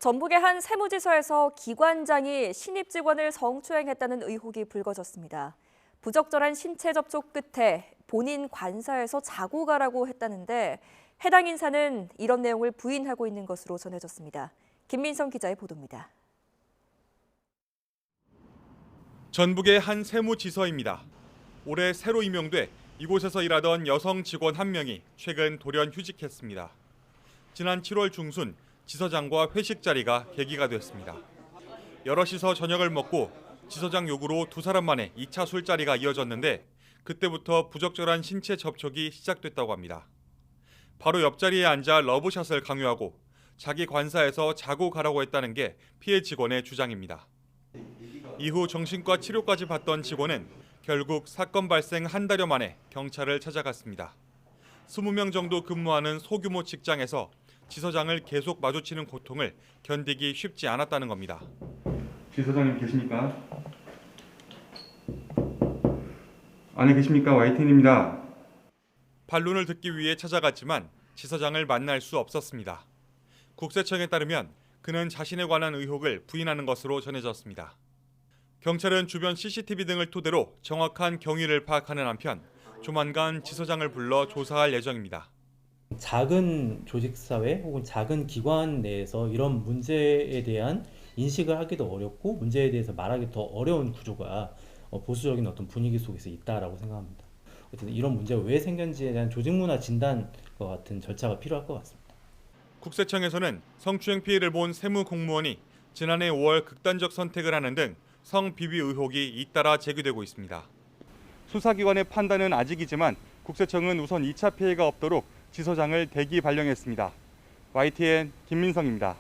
전북의 한 세무지서에서 기관장이 신입 직원을 성추행했다는 의혹이 불거졌습니다. 부적절한 신체 접촉 끝에 본인 관사에서 자고 가라고 했다는데 해당 인사는 이런 내용을 부인하고 있는 것으로 전해졌습니다. 김민성 기자의 보도입니다. 전북의 한 세무지서입니다. 올해 새로 임용돼 이곳에서 일하던 여성 직원 한 명이 최근 돌연 휴직했습니다. 지난 7월 중순 지서장과 회식 자리가 계기가 됐습니다. 여럿이서 저녁을 먹고 지서장 요구로 두 사람 만에 2차 술자리가 이어졌는데 그때부터 부적절한 신체 접촉이 시작됐다고 합니다. 바로 옆자리에 앉아 러브샷을 강요하고 자기 관사에서 자고 가라고 했다는 게 피해 직원의 주장입니다. 이후 정신과 치료까지 받던 직원은 결국 사건 발생 한 달여 만에 경찰을 찾아갔습니다. 20명 정도 근무하는 소규모 직장에서 지서장을 계속 마주치는 고통을 견디기 쉽지 않았다는 겁니다. 지서장님 계십니까? 안에 계십니까? YTN입니다. 반론을 듣기 위해 찾아갔지만 지서장을 만날 수 없었습니다. 국세청에 따르면 그는 자신에 관한 의혹을 부인하는 것으로 전해졌습니다. 경찰은 주변 CCTV 등을 토대로 정확한 경위를 파악하는 한편 조만간 지서장을 불러 조사할 예정입니다. 작은 조직사회 혹은 작은 기관 내에서 이런 문제에 대한 인식을 하기도 어렵고 문제에 대해서 말하기 더 어려운 구조가 보수적인 어떤 분위기 속에서 있다라고 생각합니다. 어쨌든 이런 문제가 왜 생겼는지에 대한 조직문화 진단과 같은 절차가 필요할 것 같습니다. 국세청에서는 성추행 피해를 본 세무 공무원이 지난해 5월 극단적 선택을 하는 등 성비위 의혹이 잇따라 제기되고 있습니다. 수사기관의 판단은 아직이지만 국세청은 우선 2차 피해가 없도록 지서장을 대기 발령했습니다. YTN 김민성입니다.